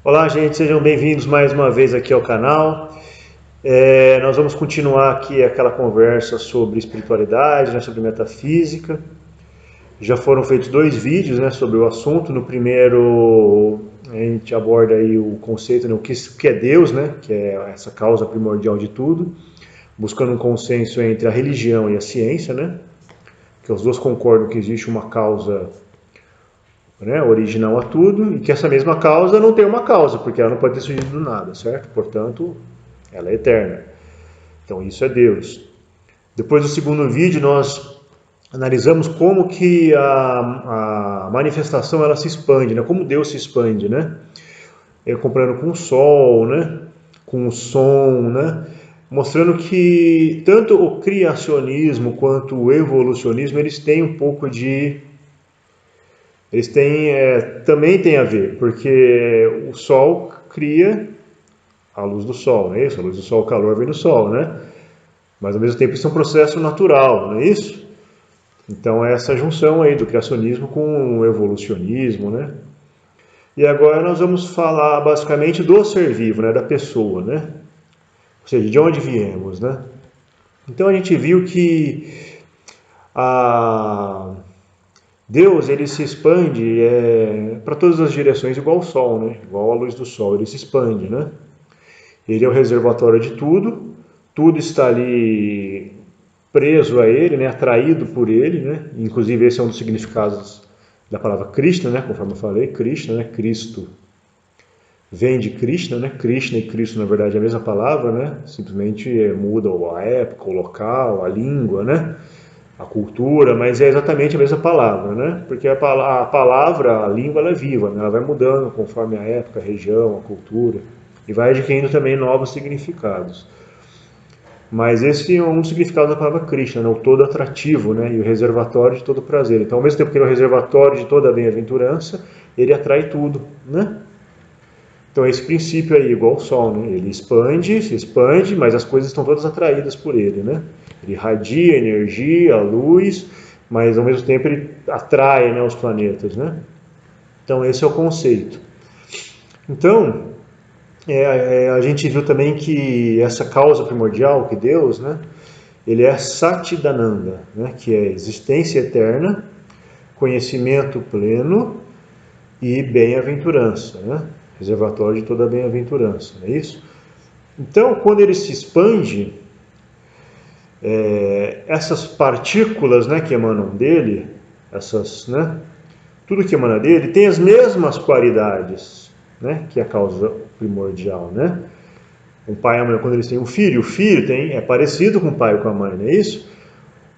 Olá, gente, sejam bem-vindos mais uma vez aqui ao canal. Nós vamos continuar aqui aquela conversa sobre espiritualidade, né, sobre metafísica. Já foram feitos dois vídeos, né, sobre o assunto. No primeiro, a gente aborda aí o conceito, né, o que é Deus, né, que é essa causa primordial de tudo, buscando um consenso entre a religião e a ciência, né, que os dois concordam que existe uma causa, né, original a tudo, e que essa mesma causa não tem uma causa, porque ela não pode ter surgido do nada, certo? Portanto, ela é eterna. Então isso é Deus. Depois do segundo vídeo nós analisamos como que a manifestação ela se expande, né? Como Deus se expande, né? Comparando com o Sol, né? Com o som, né? Mostrando que tanto o criacionismo quanto o evolucionismo eles têm um pouco de eles têm, também tem a ver, porque o Sol cria a luz do Sol, não é isso? A luz do Sol, o calor vem do Sol, né? Mas ao mesmo tempo isso é um processo natural, não é isso? Então é essa junção aí do criacionismo com o evolucionismo, né? E agora nós vamos falar basicamente do ser vivo, né? Da pessoa, né? Ou seja, de onde viemos, né? Então a gente viu que a Deus ele se expande para todas as direções igual ao Sol, né? Igual a luz do Sol, ele se expande, né? Ele é o reservatório de tudo, tudo está ali preso a ele, né? Atraído por ele, né? Inclusive esse é um dos significados da palavra Krishna, né? Conforme eu falei, Krishna, né? Cristo vem de Krishna, né? Krishna e Cristo na verdade é a mesma palavra, né? Simplesmente muda a época, o local, a língua, né? A cultura, mas é exatamente a mesma palavra, né? Porque a palavra, a língua, ela é viva, né? Ela vai mudando conforme a época, a região, a cultura, e vai adquirindo também novos significados. Mas esse é um significado da palavra Krishna, né? O todo atrativo, né? E o reservatório de todo prazer. Então, ao mesmo tempo que ele é o reservatório de toda a bem-aventurança, ele atrai tudo, né? Então, esse princípio aí, igual ao Sol, né? Ele expande, se expande, mas as coisas estão todas atraídas por ele, né? Ele irradia energia, a luz, mas ao mesmo tempo ele atrai, né, os planetas, né? Então, esse é o conceito. Então, a gente viu também que essa causa primordial, que Deus, né? Ele é Satchidananda, né? Que é existência eterna, conhecimento pleno e bem-aventurança, né? Reservatório de toda a bem-aventurança, não é isso? Então, quando ele se expande, essas partículas, né, que emanam dele, essas, né, tudo que emana dele tem as mesmas qualidades, né, que a causa primordial, né? O pai e a mãe, quando eles têm um filho, o filho é parecido com o pai e com a mãe, não é isso?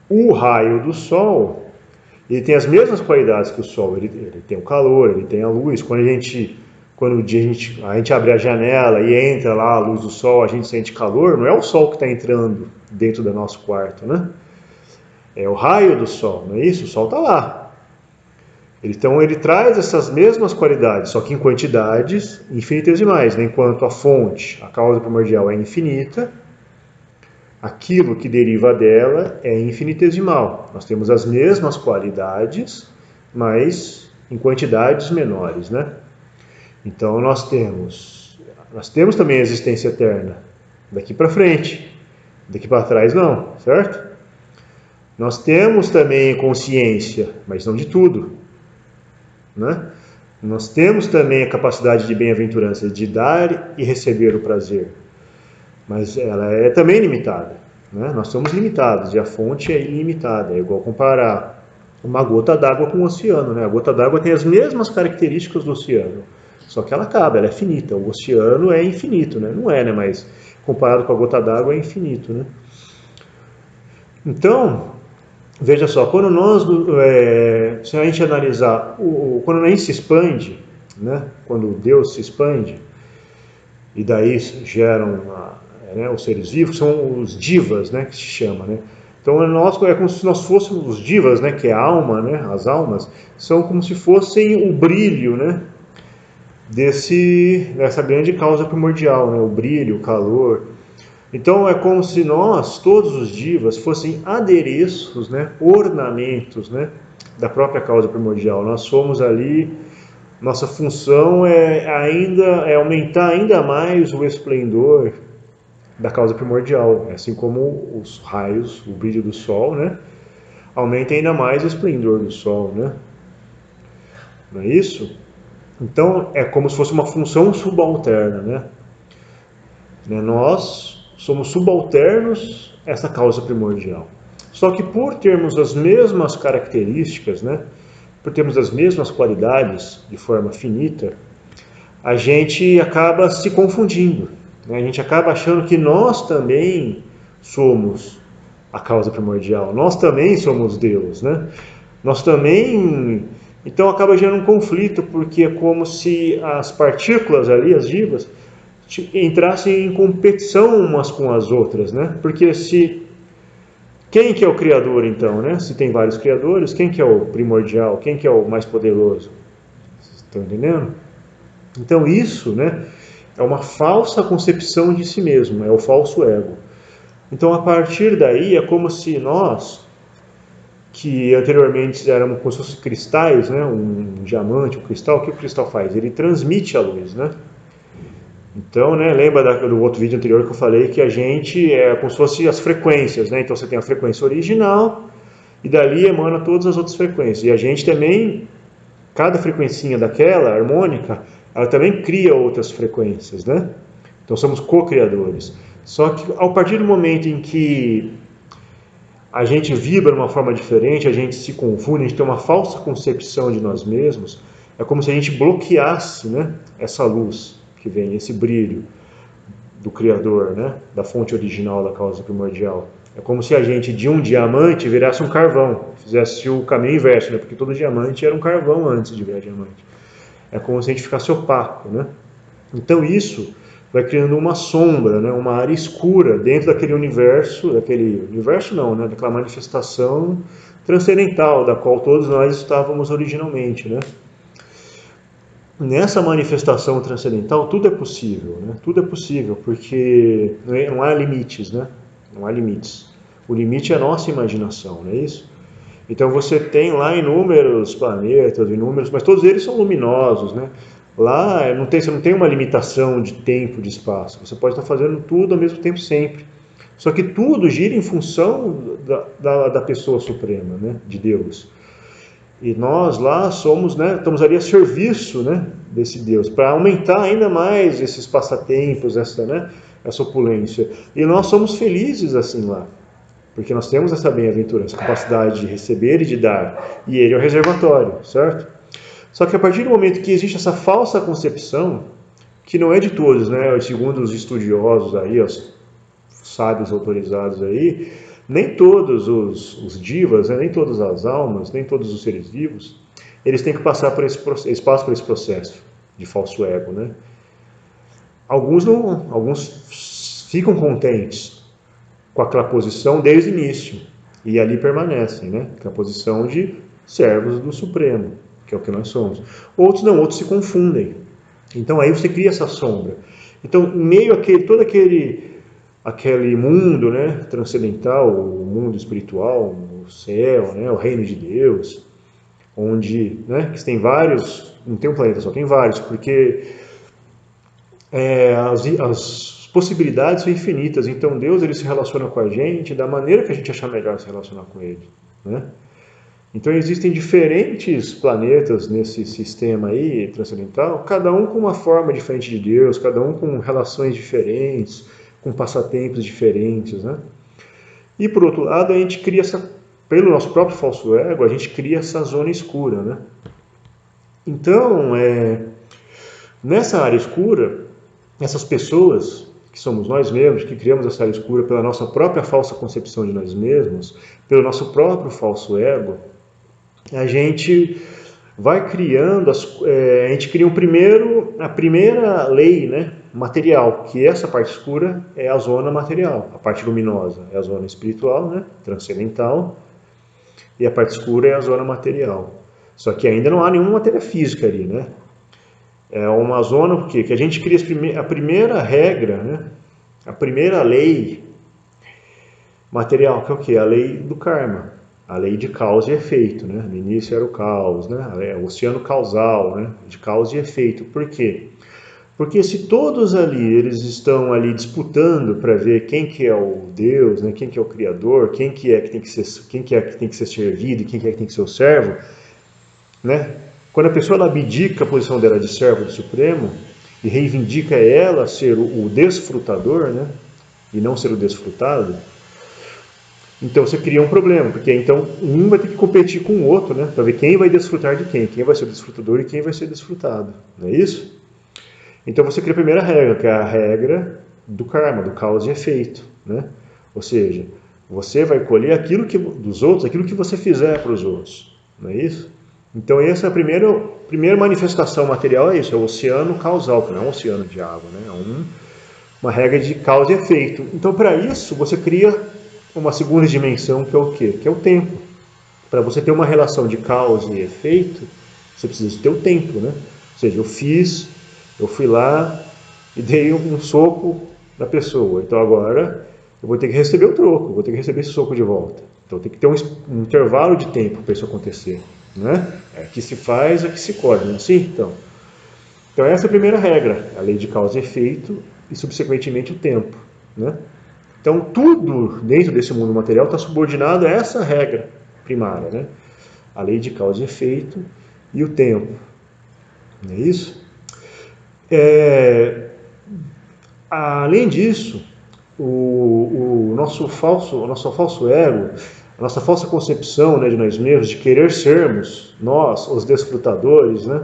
O raio do sol, ele tem as mesmas qualidades que o sol, ele tem o calor, ele tem a luz. Quando o dia a gente abre a janela e entra lá a luz do sol, a gente sente calor, não é o sol que está entrando dentro do nosso quarto, né? É o raio do sol, não é isso? O sol está lá. Então ele traz essas mesmas qualidades, só que em quantidades infinitesimais, né? Enquanto a fonte, a causa primordial é infinita, aquilo que deriva dela é infinitesimal. Nós temos as mesmas qualidades, mas em quantidades menores, né? Então nós temos também a existência eterna, daqui para frente, daqui para trás não, certo? Nós temos também consciência, mas não de tudo, né? Nós temos também a capacidade de bem-aventurança, de dar e receber o prazer, mas ela é também limitada, né? Nós somos limitados e a fonte é ilimitada, é igual comparar uma gota d'água com o oceano, né? A gota d'água tem as mesmas características do oceano, só que ela acaba, ela é finita. O oceano é infinito, né? Não é, né? Mas comparado com a gota d'água é infinito, né? Então, veja só, quando se a gente analisar, quando a gente se expande, né? Quando Deus se expande, e daí geram né, os seres vivos, são os divas, né? Que se chama, né? Então é como se nós fôssemos os divas, né? Que é a alma, né? As almas são como se fossem o brilho, né? Dessa grande causa primordial, né? O brilho, o calor. Então é como se nós, todos os divas, fossem adereços, né? Ornamentos, né? Da própria causa primordial. Nós somos ali Nossa função é aumentar ainda mais o esplendor da causa primordial, assim como os raios, o brilho do sol, né? Aumenta ainda mais o esplendor do sol, né? Não é isso? Então é como se fosse uma função subalterna, Nós somos subalternos a essa causa primordial. Só que por termos as mesmas características, por termos as mesmas qualidades de forma finita, a gente acaba se confundindo. A gente acaba achando que nós também somos a causa primordial, nós também somos Deus, Nós também... Então acaba gerando um conflito, porque é como se as partículas ali, as divas, entrassem em competição umas com as outras, Porque quem que é o criador então, Se tem vários criadores, quem que é o primordial? Quem que é o mais poderoso? Vocês estão entendendo? Então isso, é uma falsa concepção de si mesmo, é o falso ego. Então a partir daí é como se nós, que anteriormente éramos como se fossem cristais, um diamante, um cristal, o que o cristal faz? Ele transmite a luz, Então, lembra do outro vídeo anterior que eu falei que a gente é como se fosse as frequências, Então você tem a frequência original e dali emana todas as outras frequências. E a gente também, cada frequencinha daquela harmônica, ela também cria outras frequências, Então somos co-criadores. Só que a partir do momento em que a gente vibra de uma forma diferente, a gente se confunde, a gente tem uma falsa concepção de nós mesmos, é como se a gente bloqueasse, essa luz que vem, esse brilho do Criador, da fonte original da causa primordial. É como se a gente de um diamante virasse um carvão, fizesse o caminho inverso, porque todo diamante era um carvão antes de virar diamante. É como se a gente ficasse opaco, Então isso vai criando uma sombra, uma área escura dentro daquele universo não, daquela manifestação transcendental da qual todos nós estávamos originalmente, Nessa manifestação transcendental tudo é possível, Tudo é possível, porque não há limites, Não há limites. O limite é a nossa imaginação, não é isso? Então você tem lá inúmeros planetas, mas todos eles são luminosos, Lá você não tem uma limitação de tempo, de espaço. Você pode estar fazendo tudo ao mesmo tempo sempre. Só que tudo gira em função da pessoa suprema, de Deus. E nós lá estamos ali a serviço, desse Deus, para aumentar ainda mais esses passatempos, essa opulência. E nós somos felizes assim lá, porque nós temos essa bem-aventura, essa capacidade de receber e de dar. E ele é o reservatório, certo? Só que a partir do momento que existe essa falsa concepção, que não é de todos, segundo os estudiosos aí, os sábios autorizados aí, nem todos os divas, nem todas as almas, nem todos os seres vivos, eles têm que passar por esse processo, eles passam por esse processo de falso ego, Alguns não, alguns ficam contentes com aquela posição desde o início e ali permanecem, que é a posição de servos do Supremo, que é o que nós somos. Outros não, outros se confundem. Então aí você cria essa sombra. Então, em meio a todo aquele mundo, transcendental, o mundo espiritual, o céu, o reino de Deus, onde, que tem vários, não tem um planeta só, tem vários, porque as possibilidades são infinitas. Então Deus ele se relaciona com a gente da maneira que a gente achar melhor se relacionar com ele, Então existem diferentes planetas nesse sistema aí transcendental, cada um com uma forma diferente de Deus, cada um com relações diferentes, com passatempos diferentes, E por outro lado, a gente cria pelo nosso próprio falso ego, a gente cria essa zona escura, Então, nessa área escura, essas pessoas que somos nós mesmos, que criamos essa área escura pela nossa própria falsa concepção de nós mesmos, pelo nosso próprio falso ego, a gente vai criando, a gente cria a primeira lei, material, que essa parte escura é a zona material, a parte luminosa é a zona espiritual, transcendental, e a parte escura é a zona material. Só que ainda não há nenhuma matéria física ali, É uma zona que a gente cria a primeira regra, a primeira lei material, que é o quê? A lei do karma. A lei de causa e efeito, né? No início era o caos, né? O oceano causal, né? De causa e efeito. Por quê? Porque se todos ali, eles estão ali disputando para ver quem que é o Deus, né? Quem que é o Criador, quem que é que tem que ser, quem que é que tem que ser servido e quem que é que tem que ser o servo, né? Quando a pessoa ela abdica a posição dela de servo do Supremo e reivindica ela ser o desfrutador, né? E não ser o desfrutado, então você cria um problema, porque então um vai ter que competir com o outro, né? Para ver quem vai desfrutar de quem vai ser o desfrutador e quem vai ser desfrutado, não é isso? Então você cria a primeira regra, que é a regra do karma, do causa e efeito, né? Ou seja, você vai colher aquilo que dos outros, aquilo que você fizer para os outros, não é isso? Então essa é a primeira manifestação material, é isso, é o oceano causal, que não é um oceano de água, né? É uma regra de causa e efeito. Então para isso você cria uma segunda dimensão, que é o quê? Que é o tempo. Para você ter uma relação de causa e efeito, você precisa ter o tempo, né? Ou seja, eu fui lá e dei um soco na pessoa. Então agora eu vou ter que receber o troco, vou ter que receber esse soco de volta. Então tem que ter um intervalo de tempo para isso acontecer, né? É que se faz, é que se colhe, não é assim? Então essa é a primeira regra, a lei de causa e efeito e subsequentemente o tempo, né? Então tudo dentro desse mundo material está subordinado a essa regra primária, né? A lei de causa e efeito e o tempo, não é isso? Além disso, o nosso falso ego, a nossa falsa concepção, né, de nós mesmos, de querer sermos nós, os desfrutadores, né,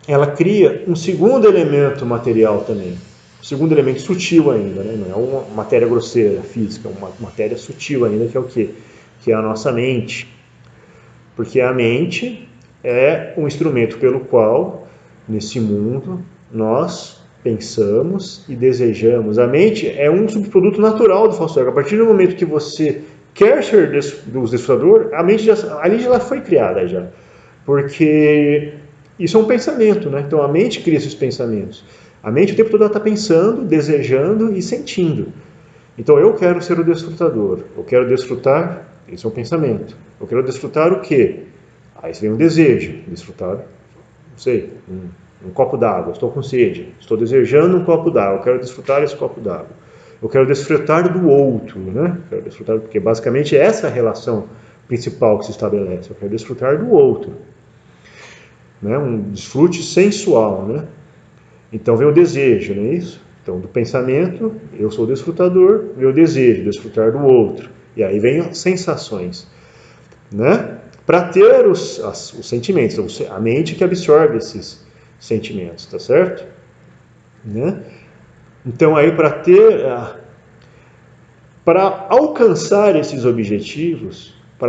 ela cria um segundo elemento material também, um segundo elemento sutil ainda, né, não é uma matéria grosseira, física, é uma matéria sutil ainda, que é o quê? Que é a nossa mente. Porque a mente é um instrumento pelo qual, nesse mundo, nós pensamos e desejamos. A mente é um subproduto natural do falso ego. A partir do momento que você quer ser do desfrutador, a mente ali já foi criada já. Porque isso é um pensamento, né? Então a mente cria esses pensamentos. A mente o tempo todo está pensando, desejando e sentindo. Então eu quero ser o desfrutador. Eu quero desfrutar, esse é um pensamento. Eu quero desfrutar o quê? Aí vem um desejo, desfrutar, não sei, um copo d'água, estou com sede, estou desejando um copo d'água, eu quero desfrutar esse copo d'água. Eu quero desfrutar do outro, né? Quero desfrutar, porque basicamente essa é a relação principal que se estabelece. Eu quero desfrutar do outro, né? Um desfrute sensual, né? Então vem o desejo, não é isso? Então do pensamento, eu sou o desfrutador, meu desejo, desfrutar do outro. E aí vem as sensações, né? Para ter os sentimentos, a mente que absorve esses sentimentos, tá certo? Né? Então aí para alcançar esses objetivos, o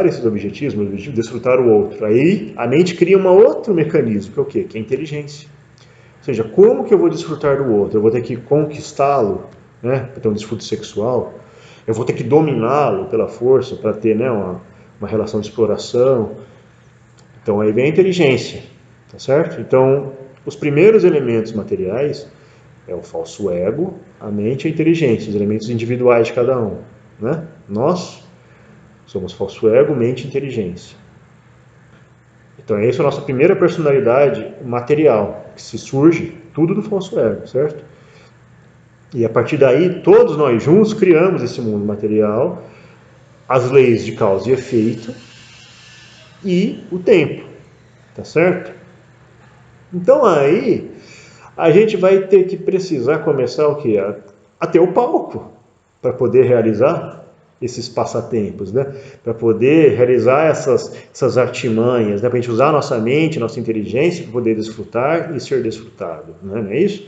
objetivo de desfrutar o outro, aí a mente cria um outro mecanismo, que é o quê? Que é a inteligência. Ou seja, como que eu vou desfrutar do outro? Eu vou ter que conquistá-lo, né? Para ter um desfrute sexual. Eu vou ter que dominá-lo pela força para ter, né, uma relação de exploração. Então aí vem a inteligência, tá certo? Então, os primeiros elementos materiais é o falso ego, a mente e a inteligência, os elementos individuais de cada um, né? Nós somos falso ego, mente e inteligência. Então essa é a nossa primeira personalidade material, que se surge tudo do falso ego, certo? E a partir daí, todos nós juntos criamos esse mundo material, as leis de causa e efeito e o tempo, tá certo? Então aí a gente vai ter que precisar começar o quê? A ter o palco para poder realizar esses passatempos, né? Para poder realizar essas artimanhas, né? Para a gente usar a nossa mente, nossa inteligência para poder desfrutar e ser desfrutado, né? Não é isso?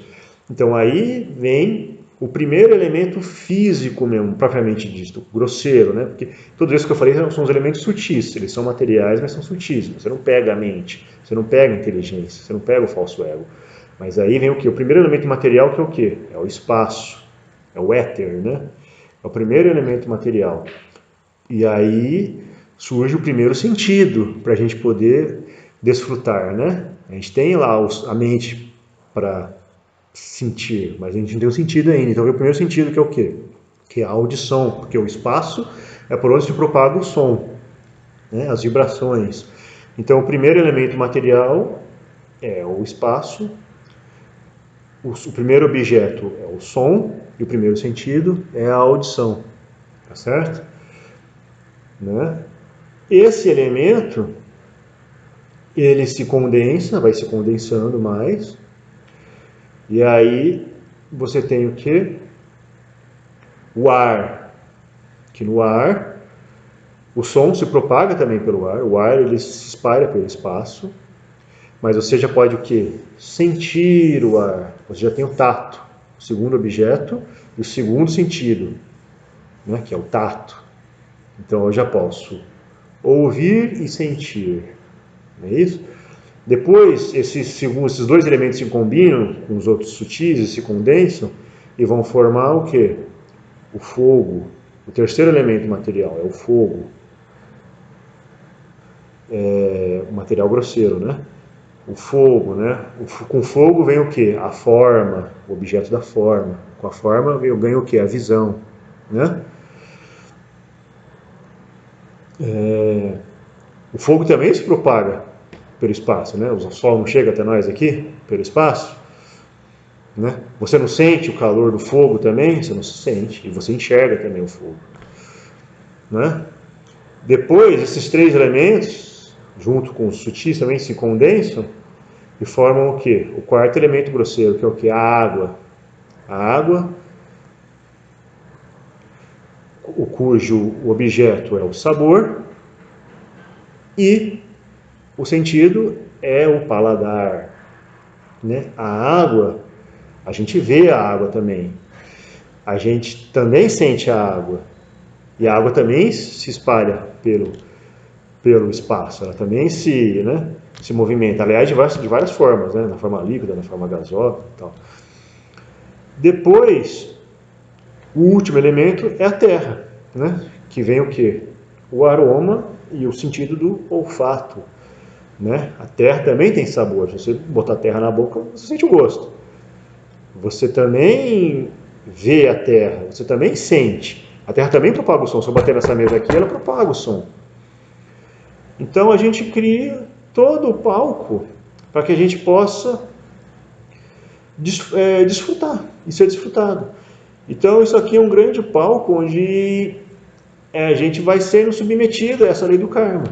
Então aí vem o primeiro elemento físico mesmo, propriamente dito, grosseiro, né? Porque tudo isso que eu falei são os elementos sutis, eles são materiais, mas são sutis. Você não pega a mente, você não pega a inteligência, você não pega o falso ego. Mas aí vem o quê? O primeiro elemento material, que é o quê? É o espaço, é o éter, né? É o primeiro elemento material. E aí surge o primeiro sentido para a gente poder desfrutar, né? A gente tem lá a mente para sentir, mas a gente não tem o sentido ainda. Então vem o primeiro sentido, que é o quê? Que é a audição, porque o espaço é por onde se propaga o som, né? As vibrações. Então, o primeiro elemento material é o espaço, o primeiro objeto é o som, e o primeiro sentido é a audição, tá certo? Né? Esse elemento, ele se condensa, vai se condensando mais, e aí você tem o quê? O ar, que no ar, o som se propaga também pelo ar, o ar ele se espalha pelo espaço, mas você já pode o quê? Sentir o ar, você já tem o tato, o segundo objeto, e o segundo sentido, né, que é o tato. Então eu já posso ouvir e sentir, não é isso? Depois esses dois elementos se combinam com os outros sutis e se condensam e vão formar o quê? O fogo. O terceiro elemento material é o fogo. O material grosseiro, né? O fogo, né? Com fogo vem o quê? A forma, o objeto da forma. Com a forma ganha o quê? A visão, né? O fogo também se propaga pelo espaço, né? O sol não chega até nós aqui pelo espaço, né? Você não sente o calor do fogo também? Você não sente, e você enxerga também o fogo, né? Depois, esses três elementos, junto com os sutis, também se condensam e formam o quê? O quarto elemento grosseiro, que é o quê? A água. A água, cujo objeto é o sabor, e o sentido é o paladar, né? A água, a gente vê a água também, a gente também sente a água, e a água também se espalha pelo espaço, ela também se movimenta, aliás, de várias formas, né? Na forma líquida, na forma gasosa e tal. Depois, o último elemento é a terra, né? Que vem o quê? O aroma e o sentido do olfato, né? A terra também tem sabor. Se você botar a terra na boca, você sente o gosto. Você também vê a terra, você também sente. A terra também propaga o som. Se eu bater nessa mesa aqui, ela propaga o som. Então a gente cria todo o palco para que a gente possa desfrutar e ser desfrutado. Então isso aqui é um grande palco onde a gente vai sendo submetido a essa lei do karma.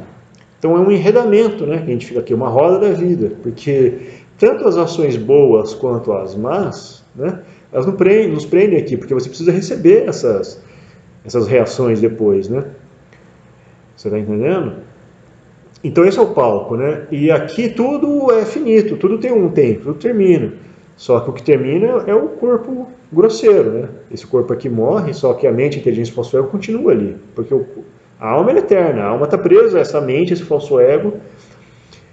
Então é um enredamento, né? A gente fica aqui, uma roda da vida, porque tanto as ações boas quanto as más, né? Elas nos prendem aqui, porque você precisa receber essas reações depois, né? Você está entendendo? Então esse é o palco, né? E aqui tudo é finito, tudo tem um tempo, tudo termina. Só que o que termina é o corpo grosseiro, né? Esse corpo aqui morre, só que a mente, a inteligência, o falso ego continua ali, porque a alma é eterna, a alma está presa a essa mente, esse falso ego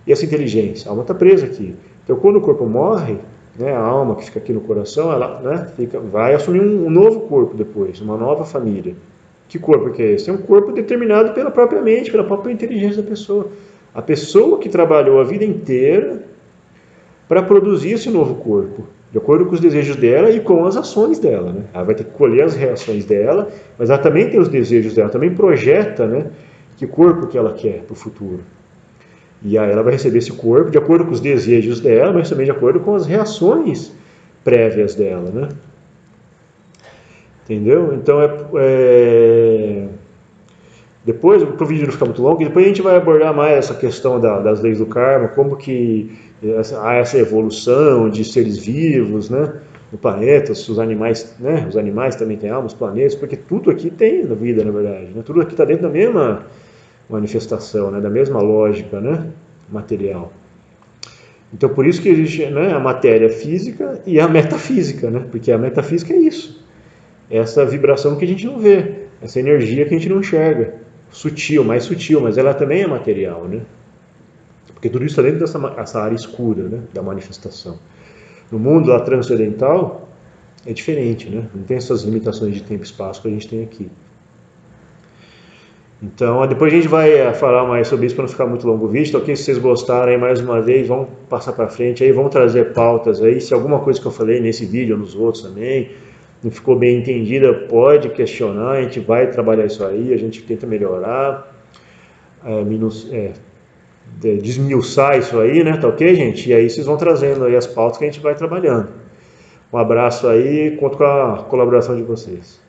e essa inteligência. A alma está presa aqui. Então quando o corpo morre, né, a alma que fica aqui no coração, ela, né, vai assumir um novo corpo depois, uma nova família. Que corpo que é esse? É um corpo determinado pela própria mente, pela própria inteligência da pessoa. A pessoa que trabalhou a vida inteira para produzir esse novo corpo, de acordo com os desejos dela e com as ações dela, né? Ela vai ter que colher as reações dela, mas ela também tem os desejos dela, também projeta, né, que corpo que ela quer para o futuro. E aí ela vai receber esse corpo de acordo com os desejos dela, mas também de acordo com as reações prévias dela, né? Entendeu? Então depois, para o vídeo não ficar muito longo, depois a gente vai abordar mais essa questão das leis do karma, como que há essa evolução de seres vivos, né, no planeta, os animais, né, os animais também têm alma, os planetas, porque tudo aqui tem na vida, na verdade, né, tudo aqui está dentro da mesma manifestação, né, da mesma lógica, né, material. Então por isso que existe, né, a matéria física e a metafísica, né, porque a metafísica é isso, essa vibração que a gente não vê, essa energia que a gente não enxerga, sutil, mais sutil, mas ela também é material, né? Porque tudo isso está dentro dessa área escura, né, da manifestação. No mundo lá transcendental é diferente, né? Não tem essas limitações de tempo e espaço que a gente tem aqui. Então, depois a gente vai falar mais sobre isso para não ficar muito longo o vídeo. Então, aqui, se vocês gostarem, mais uma vez, vamos passar para frente aí, vamos trazer pautas aí. Se alguma coisa que eu falei nesse vídeo ou nos outros também, não ficou bem entendida, pode questionar, a gente vai trabalhar isso aí, a gente tenta melhorar, desmiuçar isso aí, né? Tá ok, gente? E aí vocês vão trazendo aí as pautas que a gente vai trabalhando. Um abraço aí, conto com a colaboração de vocês.